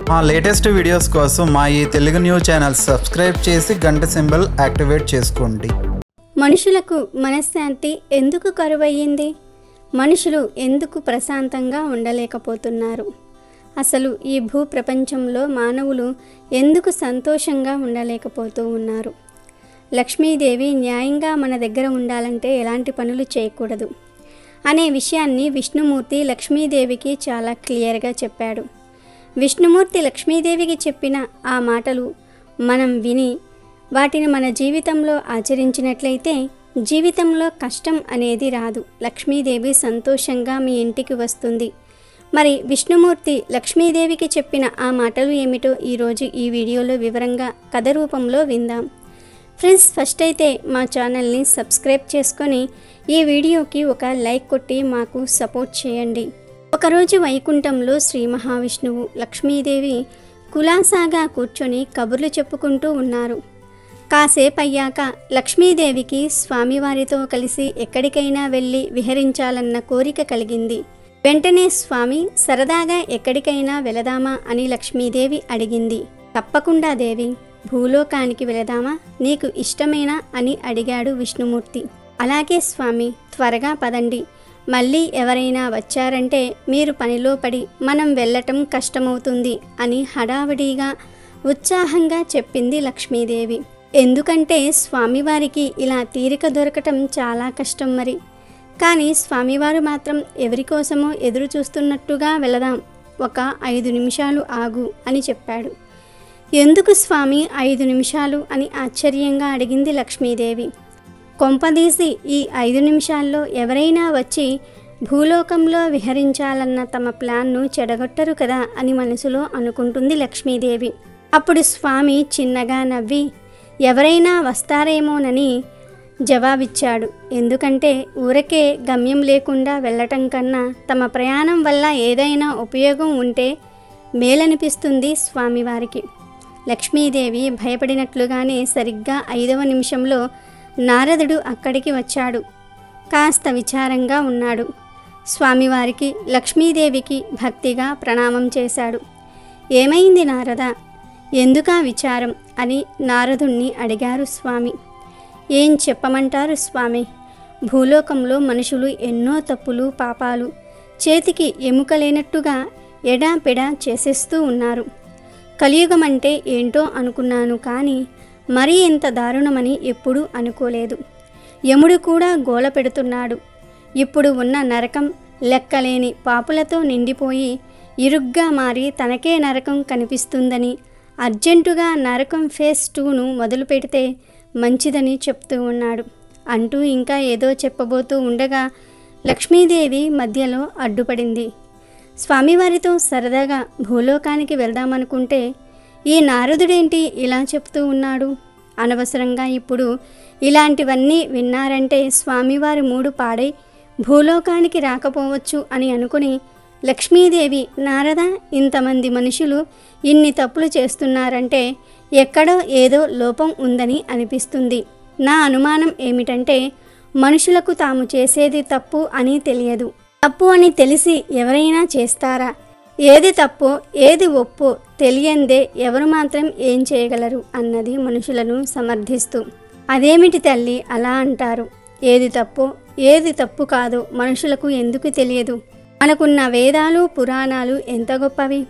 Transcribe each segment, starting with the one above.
మా latest videos కోసం మా ఈ తెలుగు న్యూస్ ఛానల్ సబ్స్క్రైబ్ చేసి గంట సింబల్ యాక్టివేట్ చేసుకోండి. మనుషులకు మనశ్శాంతి ఎందుకు కరువయ్యింది? మనుషులు ఎందుకు ప్రశాంతంగా ఉండలేకపోతున్నారు? అసలు ఈ భూ ప్రపంచంలో మానవులు ఎందుకు సంతోషంగా ఉండలేకపోతూ ఉన్నారు? లక్ష్మీదేవి న్యాయంగా మన దగ్గర ఉండాలంటే ఎలాంటి పనులు చేయకూడదు అనే విషయాన్ని విష్ణుమూర్తి లక్ష్మీదేవికి చాలా క్లియర్గా చెప్పాడు. విష్ణుమూర్తి లక్ష్మీదేవికి చెప్పిన ఆ మాటలు మనం విని వాటిని మన జీవితంలో ఆచరించినట్లయితే జీవితంలో కష్టం అనేది రాదు. లక్ష్మీదేవి సంతోషంగా మీ ఇంటికి వస్తుంది. మరి విష్ణుమూర్తి లక్ష్మీదేవికి చెప్పిన ఆ మాటలు ఏమిటో ఈరోజు ఈ వీడియోలో వివరంగా కథ రూపంలో విందాం. ఫ్రెండ్స్, ఫస్ట్ అయితే మా ఛానల్ని సబ్స్క్రైబ్ చేసుకొని ఈ వీడియోకి ఒక లైక్ కొట్టి మాకు సపోర్ట్ చేయండి. ఒకరోజు వైకుంఠంలో శ్రీ మహావిష్ణువు లక్ష్మీదేవి కులాసాగా కూర్చొని కబుర్లు చెప్పుకుంటూ ఉన్నారు. కాసేపు అయ్యాక లక్ష్మీదేవికి స్వామివారితో కలిసి ఎక్కడికైనా వెళ్ళి విహరించాలన్న కోరిక కలిగింది. వెంటనే స్వామి సరదాగా ఎక్కడికైనా వెళదామా అని లక్ష్మీదేవి అడిగింది. తప్పకుండా దేవి, భూలోకానికి వెళదామా, నీకు ఇష్టమేనా అని అడిగాడు విష్ణుమూర్తి. అలాగే స్వామి, త్వరగా పదండి, మళ్ళీ ఎవరైనా వచ్చారంటే మీరు పనిలో పడి మనం వెళ్ళటం కష్టమవుతుంది అని హడావిడిగా ఉత్సాహంగా చెప్పింది లక్ష్మీదేవి. ఎందుకంటే స్వామివారికి ఇలా తీరిక దొరకటం చాలా కష్టం మరి. కానీ స్వామివారు మాత్రం ఎవరికోసమో ఎదురు చూస్తున్నట్టుగా వెళదాం, ఒక 5 నిమిషాలు ఆగు అని చెప్పాడు. ఎందుకు స్వామి 5 నిమిషాలు అని ఆశ్చర్యంగా అడిగింది లక్ష్మీదేవి. కొంపదీసి ఈ 5 నిమిషాల్లో ఎవరైనా వచ్చి భూలోకంలో విహరించాలన్న తమ ప్లాన్ను చెడగొట్టరు కదా అని మనసులో అనుకుంటుంది లక్ష్మీదేవి. అప్పుడు స్వామి చిన్నగా నవ్వి ఎవరైనా వస్తారేమోనని జవాబిచ్చాడు. ఎందుకంటే ఊరకే గమ్యం లేకుండా వెళ్ళటం కన్నా తమ ప్రయాణం వల్ల ఏదైనా ఉపయోగం ఉంటే మేలనిపిస్తుంది స్వామివారికి. లక్ష్మీదేవి భయపడినట్లుగానే సరిగ్గా 5వ నిమిషంలో నారదుడు అక్కడికి వచ్చాడు. కాస్త విచారంగా ఉన్నాడు. స్వామివారికి లక్ష్మీదేవికి భక్తిగా ప్రణామం చేశాడు. ఏమైంది నారద, ఎందుకా విచారం అని నారదుణ్ణి అడిగారు స్వామి. ఏం చెప్పమంటారు స్వామి, భూలోకంలో మనుషులు ఎన్నో తప్పులు పాపాలు చేతికి ఎముకలేనట్టుగా ఎడాపెడా చేసేస్తూ ఉన్నారు. కలియుగం అంటే ఏంటో అనుకున్నాను, కానీ మరీ ఇంత దారుణమని ఎప్పుడూ అనుకోలేదు. యముడు కూడా గోల పెడుతున్నాడు. ఇప్పుడు ఉన్న నరకం లెక్కలేని పాపులతో నిండిపోయి ఇరుగ్గా మారి తనకే నరకం కనిపిస్తుందని అర్జెంటుగా నరకం ఫేజ్ 2ను మొదలు పెడితే మంచిదని చెప్తూ ఉన్నాడు అంటూ ఇంకా ఏదో చెప్పబోతూ ఉండగా లక్ష్మీదేవి మధ్యలో అడ్డుపడింది. స్వామివారితో సరదాగా భూలోకానికి వెళ్దామనుకుంటే ఈ నారదుడేంటి ఇలా చెప్తూ ఉన్నాడు? అనవసరంగా ఇప్పుడు ఇలాంటివన్నీ విన్నారంటే స్వామివారి మూడు పాడై భూలోకానికి రాకపోవచ్చు అని అనుకుని లక్ష్మీదేవి, నారద, ఇంతమంది మనుషులు ఇన్ని తప్పులు చేస్తున్నారంటే ఎక్కడో ఏదో లోపం ఉందని అనిపిస్తుంది. నా అనుమానం ఏమిటంటే మనుషులకు తాము చేసేది తప్పు అని తెలియదు. తప్పు అని తెలిసి ఎవరైనా చేస్తారా? ఏది తప్పో ఏది ఒప్పో తెలియందే ఎవరు మాత్రం ఏం చేయగలరు అన్నది మనుషులను సమర్థిస్తూ. అదేమిటి తల్లి అలా అంటారు? ఏది తప్పో ఏది తప్పు కాదో మనుషులకు ఎందుకు తెలియదు? మనకున్న వేదాలు పురాణాలు ఎంత గొప్పవి,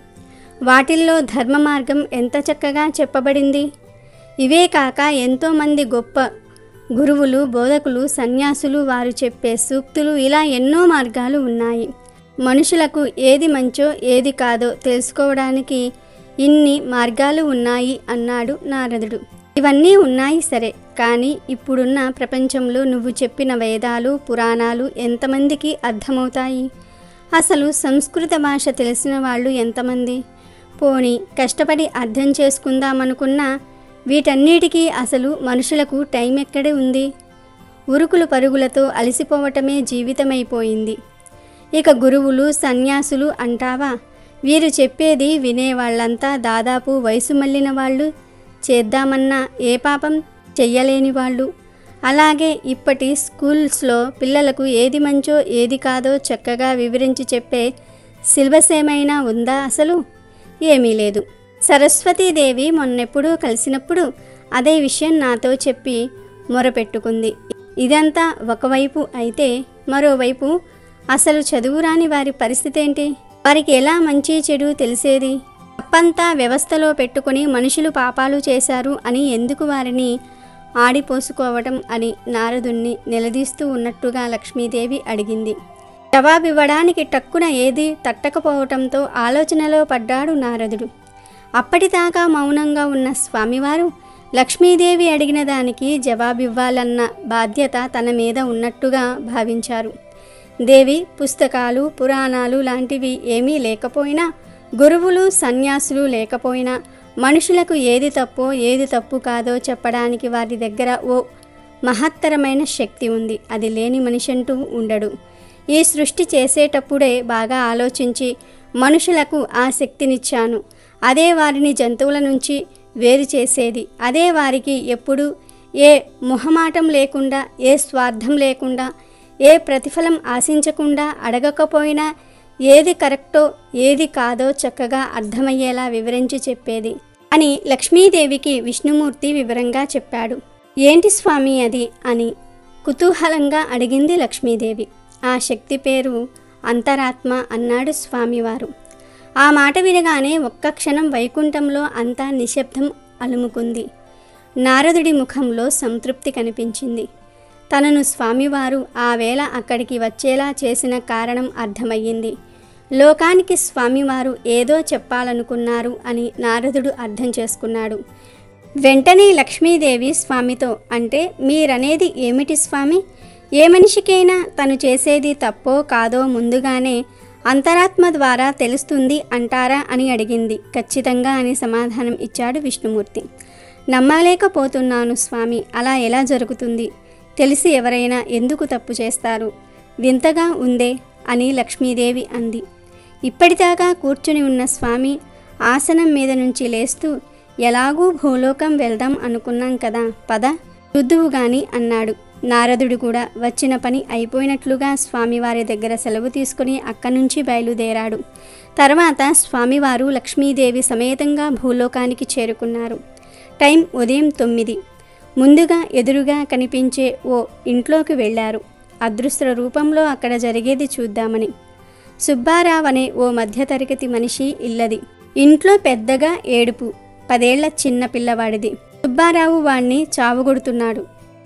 వాటిల్లో ధర్మ మార్గం ఎంత చక్కగా చెప్పబడింది. ఇవే కాక ఎంతోమంది గొప్ప గురువులు, బోధకులు, సన్యాసులు, వారు చెప్పే సూక్తులు, ఇలా ఎన్నో మార్గాలు ఉన్నాయి. మనుషులకు ఏది మంచో ఏది కాదో తెలుసుకోవడానికి ఇన్ని మార్గాలు ఉన్నాయి అన్నాడు నారదుడు. ఇవన్నీ ఉన్నాయి సరే, కానీ ఇప్పుడున్న ప్రపంచంలో నువ్వు చెప్పిన వేదాలు పురాణాలు ఎంతమందికి అర్థమవుతాయి? అసలు సంస్కృత భాష తెలిసిన వాళ్ళు ఎంతమంది? పోనీ కష్టపడి అర్థం చేసుకుందామనుకున్నా వీటన్నిటికీ అసలు మనుషులకు టైం ఎక్కడే ఉంది? ఉరుకులు పరుగులతో అలసిపోవటమే జీవితమైపోయింది. ఇక గురువులు సన్యాసులు అంటావా? వీరు చెప్పేది వినేవాళ్ళంతా దాదాపు వయసు మళ్ళిన వాళ్ళు, చేద్దామన్నా ఏ పాపం చెయ్యలేని వాళ్ళు. అలాగే ఇప్పటి స్కూల్స్లో పిల్లలకు ఏది మంచో ఏది కాదో చక్కగా వివరించి చెప్పే సిలబస్ ఏమైనా ఉందా అసలు? ఏమీ లేదు. సరస్వతీదేవి మొన్నెప్పుడూ కలిసినప్పుడు అదే విషయం నాతో చెప్పి మొరపెట్టుకుంది. ఇదంతా ఒకవైపు అయితే మరోవైపు అసలు చదువురాని వారి పరిస్థితి ఏంటి? వారికి ఎలా మంచి చెడు తెలిసేది? తప్పంతా వ్యవస్థలో పెట్టుకుని మనుషులు పాపాలు చేశారు అని ఎందుకు వారిని ఆడిపోసుకోవటం అని నారదుణ్ణి నిలదీస్తూ ఉన్నట్టుగా లక్ష్మీదేవి అడిగింది. జవాబివ్వడానికి టక్కున ఏది తట్టకపోవటంతో ఆలోచనలో పడ్డాడు నారదుడు. అప్పటిదాకా మౌనంగా ఉన్న స్వామివారు లక్ష్మీదేవి అడిగిన దానికి జవాబివ్వాలన్న బాధ్యత తన మీద ఉన్నట్టుగా భావించారు. దేవి పుస్తకాలు పురాణాలు లాంటివి ఏమీ లేకపోయినా, గురువులు సన్యాసులు లేకపోయినా మనుషులకు ఏది తప్పో ఏది తప్పు కాదో చెప్పడానికి వారి దగ్గర ఓ మహత్తరమైన శక్తి ఉంది. అది లేని మనిషి అంటూ ఉండడు. ఈ సృష్టి చేసేటప్పుడే బాగా ఆలోచించి మనుషులకు ఆ శక్తినిచ్చాను. అదే వారిని జంతువుల నుంచి వేరు చేసేది. అదే వారికి ఎప్పుడు ఏ మొహమాటం లేకుండా, ఏ స్వార్థం లేకుండా, ఏ ప్రతిఫలం ఆశించకుండా, అడగకపోయినా ఏది కరెక్టో ఏది కాదో చక్కగా అర్థమయ్యేలా వివరించి చెప్పేది అని లక్ష్మీదేవికి విష్ణుమూర్తి వివరంగా చెప్పాడు. ఏంటి స్వామి అది అని కుతూహలంగా అడిగింది లక్ష్మీదేవి. ఆ శక్తి పేరు అంతరాత్మ అన్నాడు స్వామివారు. ఆ మాట వినగానే ఒక్క క్షణం వైకుంఠంలో అంతా నిశ్శబ్దం అలుముకుంది. నారదుడి ముఖంలో సంతృప్తి కనిపించింది. తనను స్వామివారు ఆ వేళ అక్కడికి వచ్చేలా చేసిన కారణం అర్థమయ్యింది. లోకానికి స్వామివారు ఏదో చెప్పాలనుకున్నారు అని నారదుడు అర్థం చేసుకున్నాడు. వెంటనే లక్ష్మీదేవి స్వామితో, అంటే మీరనేది ఏమిటి స్వామి? ఏ మనిషికైనా తను చేసేది తప్పో కాదో ముందుగానే అంతరాత్మ ద్వారా తెలుస్తుంది అంటారా అని అడిగింది. ఖచ్చితంగా అని సమాధానం ఇచ్చాడు విష్ణుమూర్తి. నమ్మలేకపోతున్నాను స్వామి, అలా ఎలా జరుగుతుంది? తెలిసి ఎవరైనా ఎందుకు తప్పు చేస్తారు? వింతగా ఉందే అని లక్ష్మీదేవి అంది. ఇప్పటిదాకా కూర్చుని ఉన్న స్వామి ఆసనం మీద నుంచి లేస్తూ, ఎలాగూ భూలోకం వెళ్దాం అనుకున్నాం కదా, పద చూద్దువు గాని అన్నాడు. నారదుడు కూడా వచ్చిన పని అయిపోయినట్లుగా స్వామివారి దగ్గర సెలవు తీసుకుని అక్కడి నుంచి బయలుదేరాడు. తర్వాత స్వామివారు లక్ష్మీదేవి సమేతంగా భూలోకానికి చేరుకున్నారు. టైం ఉదయం 9. ముందుగా ఎదురుగా కనిపించే ఓ ఇంట్లోకి వెళ్ళారు. అదృశ్య రూపంలో అక్కడ జరిగేది చూద్దామని. సుబ్బారావు అనే ఓ మధ్యతరగతి మనిషి ఇల్లది. ఇంట్లో పెద్దగా ఏడుపు. 10 ఏళ్ల చిన్న పిల్లవాడిది. సుబ్బారావు వాణ్ణి చావుగొడుతున్నాడు.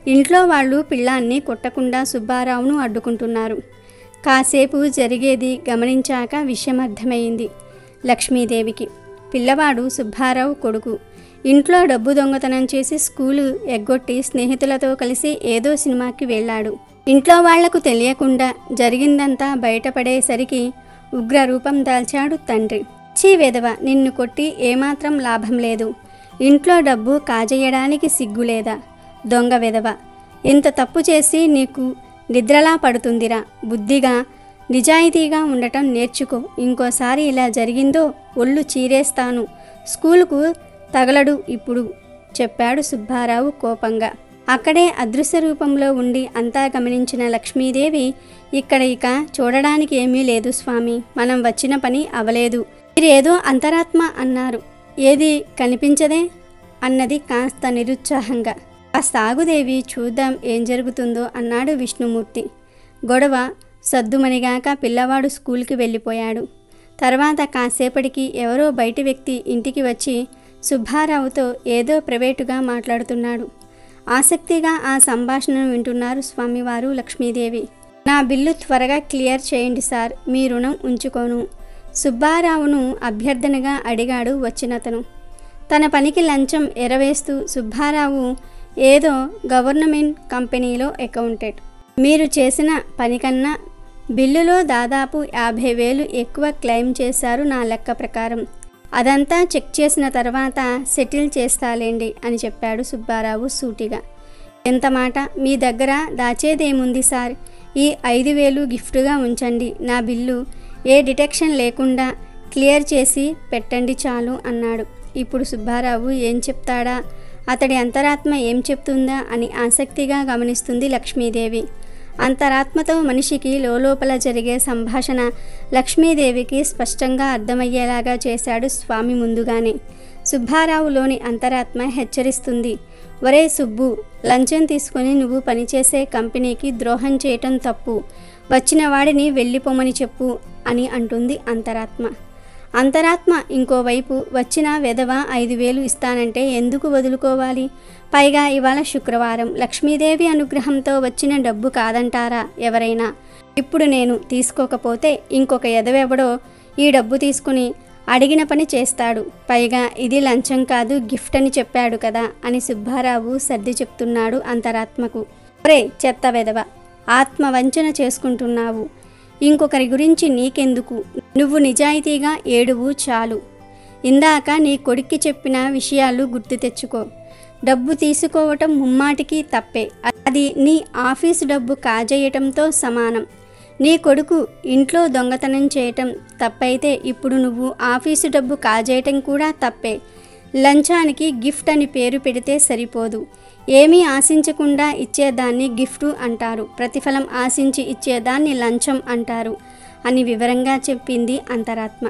ఇంట్లో వాళ్ళు పిల్లాన్ని కొట్టకుండా సుబ్బారావును అడ్డుకుంటున్నారు. కాసేపు జరిగేది గమనించాక విషయం అర్థమైంది లక్ష్మీదేవికి. పిల్లవాడు సుబ్బారావు కొడుకు. ఇంట్లో డబ్బు దొంగతనం చేసి స్కూలు ఎగ్గొట్టి స్నేహితులతో కలిసి ఏదో సినిమాకి వెళ్ళాడు. ఇంట్లో వాళ్లకు తెలియకుండా జరిగిందంతా బయటపడేసరికి ఉగ్రరూపం దాల్చాడు తండ్రి. చీ వెధవ, నిన్ను కొట్టి ఏమాత్రం లాభం లేదు. ఇంట్లో డబ్బు కాజేయడానికి సిగ్గులేదా? దొంగ వెధవ, ఇంత తప్పు చేసి నీకు నిద్రలా పడుతుందిరా. బుద్ధిగా నిజాయితీగా ఉండటం నేర్చుకో. ఇంకోసారి ఇలా జరిగిందో ఒళ్ళు చీరేస్తాను. స్కూలుకు తగలడు ఇప్పుడు చెప్పాడు సుబ్బారావు కోపంగా. అక్కడే అదృశ్య రూపంలో ఉండి అంతా గమనించిన లక్ష్మీదేవి, ఇక్కడ ఇక చూడడానికి ఏమీ లేదు స్వామి, మనం వచ్చిన పని అవలేదు. మీరేదో అంతరాత్మ అన్నారు, ఏది కనిపించదే అన్నది కాస్త నిరుత్సాహంగా. సాగుదేవి, చూద్దాం ఏం జరుగుతుందో అన్నాడు విష్ణుమూర్తి. గొడవ సద్దుమణిగాక పిల్లవాడు స్కూల్కి వెళ్ళిపోయాడు. తర్వాత కాసేపటికి ఎవరో బయటి వ్యక్తి ఇంటికి వచ్చి సుబ్బారావుతో ఏదో ప్రైవేటుగా మాట్లాడుతున్నాడు. ఆసక్తిగా ఆ సంభాషణను వింటున్నారు స్వామివారు లక్ష్మీదేవి. నా బిల్లు త్వరగా క్లియర్ చేయండి సార్, మీ రుణం ఉంచుకోను సుబ్బారావును అభ్యర్థనగా అడిగాడు వచ్చినతను. తన పనికి లంచం ఎరవేస్తూ సుబ్బారావు ఏదో గవర్నమెంట్ కంపెనీలో అకౌంటెంట్. మీరు చేసిన పనికన్నా బిల్లులో దాదాపు 50,000 ఎక్కువ క్లెయిమ్ చేశారు నా లెక్క ప్రకారం. అదంతా చెక్ చేసిన తర్వాత సెటిల్ చేస్తాలేండి అని చెప్పాడు సుబ్బారావు సూటిగా. ఎంత మాట, మీ దగ్గర దాచేదేముంది సార్, ఈ 5,000 గిఫ్ట్గా ఉంచండి. నా బిల్లు ఏ డిటెక్షన్ లేకుండా క్లియర్ చేసి పెట్టండి చాలు అన్నాడు. ఇప్పుడు సుబ్బారావు ఏం చెప్తాడా, అతడి అంతరాత్మ ఏం చెప్తుందా అని ఆసక్తిగా గమనిస్తుంది లక్ష్మీదేవి. అంతరాత్మతో మనిషికి లోపల జరిగే సంభాషణ లక్ష్మీదేవికి స్పష్టంగా అర్థమయ్యేలాగా చేశాడు స్వామి ముందుగానే. సుబ్బారావులోని అంతరాత్మ హెచ్చరిస్తుంది. ఒరే సుబ్బు, లంచం తీసుకుని నువ్వు పనిచేసే కంపెనీకి ద్రోహం చేయటం తప్పు. వచ్చిన వాడిని వెళ్ళిపోమని చెప్పు అని అంటుంది అంతరాత్మ. అంతరాత్మ ఇంకోవైపు వచ్చిన వెధవ 5,000 ఇస్తానంటే ఎందుకు వదులుకోవాలి? పైగా ఇవాళ శుక్రవారం, లక్ష్మీదేవి అనుగ్రహంతో వచ్చిన డబ్బు కాదంటారా ఎవరైనా? ఇప్పుడు నేను తీసుకోకపోతే ఇంకొక ఎదవెవడో ఈ డబ్బు తీసుకుని అడిగిన పని చేస్తాడు. పైగా ఇది లంచం కాదు, గిఫ్ట్ అని చెప్పాడు కదా అని సుబ్బారావు సర్ది చెప్తున్నాడు అంతరాత్మకు. ఒరే చెత్త వెధవ, ఆత్మవంచన చేసుకుంటున్నావు. ఇంకొకరి గురించి నీకెందుకు? నువ్వు నిజాయితీగా ఏడువు చాలు. ఇందాక నీ కొడుక్కి చెప్పిన విషయాలు గుర్తు తెచ్చుకో. డబ్బు తీసుకోవటం ముమ్మాటికి తప్పే. అది నీ ఆఫీసు డబ్బు కాజేయటంతో సమానం. నీ కొడుకు ఇంట్లో దొంగతనం చేయటం తప్పైతే ఇప్పుడు నువ్వు ఆఫీసు డబ్బు కాజేయటం కూడా తప్పే. లంచానికి గిఫ్ట్ అని పేరు పెడితే సరిపోదు. ఏమీ ఆశించకుండా ఇచ్చేదాన్ని గిఫ్ట్ అంటారు, ప్రతిఫలం ఆశించి ఇచ్చేదాన్ని లంచం అంటారు అని వివరంగా చెప్పింది అంతరాత్మ.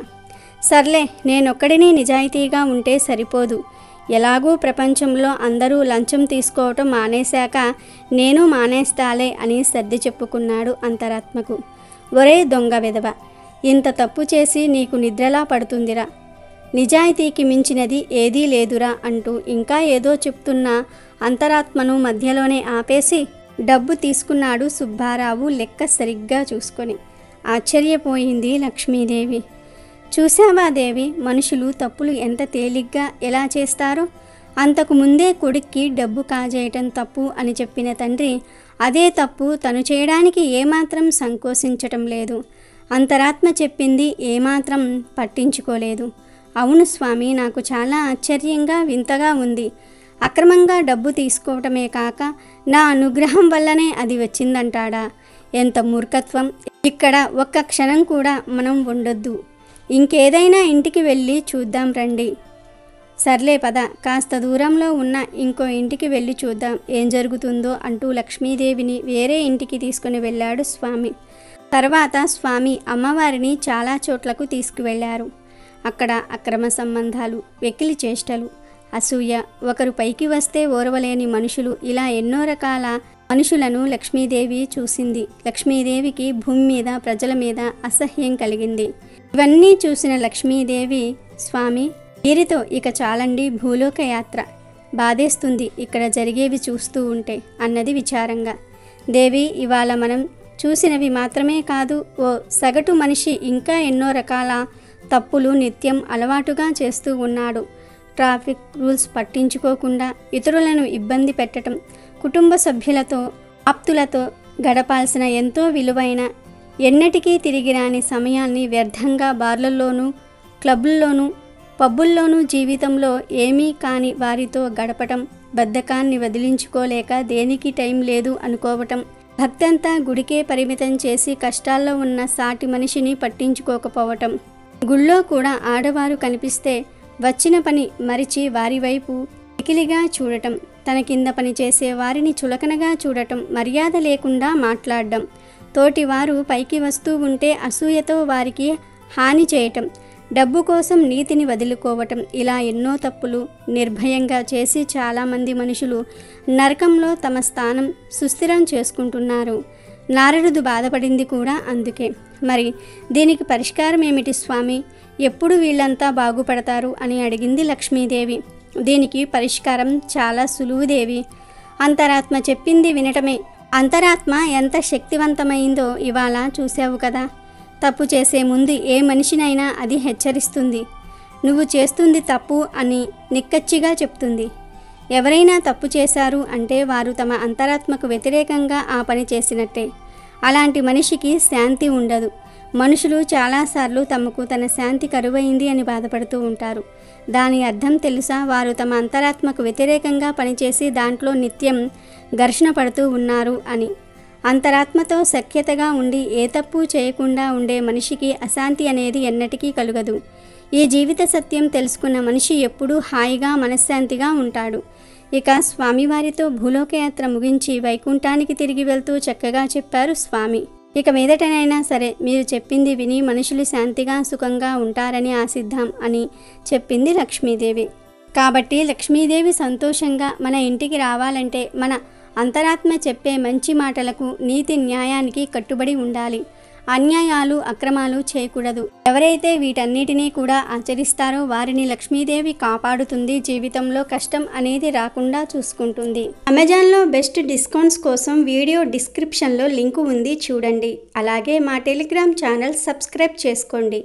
సర్లే, నేనొక్కడిని నిజాయితీగా ఉంటే సరిపోదు. ఎలాగూ ప్రపంచంలో అందరూ లంచం తీసుకోవటం మానేశాక నేను మానేస్తాలే అని సర్ది చెప్పుకున్నాడు అంతరాత్మకు. ఒరే దొంగ వెధవ, ఇంత తప్పు చేసి నీకు నిద్రలా పడుతుందిరా. నిజాయితీకి మించినది ఏదీ లేదురా అంటూ ఇంకా ఏదో చెప్తున్న అంతరాత్మను మధ్యలోనే ఆపేసి డబ్బు తీసుకున్నాడు సుబ్బారావు లెక్క సరిగ్గా చూసుకొని. ఆశ్చర్యపోయింది లక్ష్మీదేవి. చూసావా దేవి, మనుషులు తప్పులు ఎంత తేలిగ్గా ఎలా చేస్తారో? అంతకు ముందే కొడుక్కి డబ్బు కాజేయటం తప్పు అని చెప్పిన తండ్రి అదే తప్పు తను చేయడానికి ఏమాత్రం సంకోచించటం లేదు. అంతరాత్మ చెప్పింది ఏమాత్రం పట్టించుకోలేదు. అవును స్వామి, నాకు చాలా ఆశ్చర్యంగా వింతగా ఉంది. అక్రమంగా డబ్బు తీసుకోవటమే కాక నా అనుగ్రహం వల్లనే అది వచ్చిందంటాడా? ఎంత మూర్ఖత్వం! ఇక్కడ ఒక్క క్షణం కూడా మనం ఉండొద్దు. ఇంకేదైనా ఇంటికి వెళ్ళి చూద్దాం రండి. సర్లే పద, కాస్త దూరంలో ఉన్న ఇంకో ఇంటికి వెళ్ళి చూద్దాం ఏం జరుగుతుందో అంటూ లక్ష్మీదేవిని వేరే ఇంటికి తీసుకుని వెళ్ళాడు స్వామి. తర్వాత స్వామి అమ్మవారిని చాలా చోట్లకు తీసుకువెళ్ళారు. అక్కడ అక్రమ సంబంధాలు, వెకిలి చేష్టలు, అసూయ, ఒకరు పైకి వస్తే ఓర్వలేని మనుషులు, ఇలా ఎన్నో రకాల మనుషులను లక్ష్మీదేవి చూసింది. లక్ష్మీదేవికి భూమి మీద ప్రజల మీద అసహ్యం కలిగింది. ఇవన్నీ చూసిన లక్ష్మీదేవి, స్వామి వీరితో ఇక చాలండి భూలోక యాత్ర, బాధేస్తుంది ఇక్కడ జరిగేవి చూస్తూ ఉంటే అన్నది విచారంగా. దేవి, ఇవాళ మనం చూసినవి మాత్రమే కాదు, ఓ సగటు మనిషి ఇంకా ఎన్నో రకాల తప్పులు నిత్యం అలవాటుగా చేస్తూ ఉన్నాడు. ట్రాఫిక్ రూల్స్ పట్టించుకోకుండా ఇతరులను ఇబ్బంది పెట్టడం, కుటుంబ సభ్యులతో ఆప్తులతో గడపాల్సిన ఎంతో విలువైన ఎన్నటికీ తిరిగి రాని సమయాన్ని వ్యర్థంగా బార్లలోనూ క్లబ్బుల్లోనూ పబ్బుల్లోనూ జీవితంలో ఏమీ కాని వారితో గడపటం, బద్ధకాన్ని వదిలించుకోలేక దేనికి టైం లేదు అనుకోవటం, భక్తంతా గుడికే పరిమితం చేసి కష్టాల్లో ఉన్న సాటి మనిషిని పట్టించుకోకపోవటం, గుళ్ళో కూడా ఆడవారు కనిపిస్తే వచ్చిన పని మరిచి వారి వైపు పికిలిగా చూడటం, తన కింద పని చేసే వారిని చులకనగా చూడటం, మర్యాద లేకుండా మాట్లాడడం, తోటివారు పైకి వస్తూ ఉంటే అసూయతో వారికి హాని చేయటం, డబ్బు కోసం నీతిని వదులుకోవటం, ఇలా ఎన్నో తప్పులు నిర్భయంగా చేసి చాలామంది మనుషులు నరకంలో తమ స్థానం సుస్థిరం చేసుకుంటున్నారు. నారదుడు బాధపడింది కూడా అందుకే. మరి దీనికి పరిష్కారం ఏమిటి స్వామి? ఎప్పుడు వీళ్ళంతా బాగుపడతారు అని అడిగింది లక్ష్మీదేవి. దీనికి పరిష్కారం చాలా సులువు దేవి. అంతరాత్మ చెప్పింది వినటమే. అంతరాత్మ ఎంత శక్తివంతమైందో ఇవాళ చూసావు కదా. తప్పు చేసే ముందు ఏ మనిషినైనా అది హెచ్చరిస్తుంది. నువ్వు చేస్తుంది తప్పు అని నిక్కచ్చిగా చెప్తుంది. ఎవరైనా తప్పు చేశారు అంటే వారు తమ అంతరాత్మకు వ్యతిరేకంగా ఆ పని చేసినట్టే. అలాంటి మనిషికి శాంతి ఉండదు. మనుషులు చాలాసార్లు తమకు తన శాంతి కరువైంది అని బాధపడుతూ ఉంటారు. దాని అర్థం తెలుసా? వారు తమ అంతరాత్మకు వ్యతిరేకంగా పనిచేసి దాంట్లో నిత్యం ఘర్షణ పడుతూ ఉన్నారు అని. అంతరాత్మతో సఖ్యతగా ఉండి ఏ తప్పు చేయకుండా ఉండే మనిషికి అశాంతి అనేది ఎన్నటికీ కలుగదు. ఈ జీవిత సత్యం తెలుసుకున్న మనిషి ఎప్పుడూ హాయిగా మనశ్శాంతిగా ఉంటాడు. ఇక స్వామివారితో భూలోకయాత్ర ముగించి వైకుంఠానికి తిరిగి వెళ్తూ చక్కగా చెప్పారు స్వామి. ఇక మీదటనైనా సరే మీరు చెప్పింది విని మనుషులు శాంతిగా సుఖంగా ఉంటారని ఆశిద్దాం అని చెప్పింది లక్ష్మీదేవి. కాబట్టి లక్ష్మీదేవి సంతోషంగా మన ఇంటికి రావాలంటే మన అంతరాత్మ చెప్పే మంచి మాటలకు, నీతి న్యాయానికి కట్టుబడి ఉండాలి. అన్యాయాలు అక్రమాలు చేయకూడదు. ఎవరైతే వీటన్నిటినీ కూడా ఆచరిస్తారో వారిని లక్ష్మీదేవి కాపాడుతుంది. జీవితంలో కష్టం అనేది రాకుండా చూసుకుంటుంది. అమెజాన్లో బెస్ట్ డిస్కౌంట్స్ కోసం వీడియో డిస్క్రిప్షన్లో లింకు ఉంది, చూడండి. అలాగే మా టెలిగ్రామ్ ఛానల్ సబ్స్క్రైబ్ చేసుకోండి.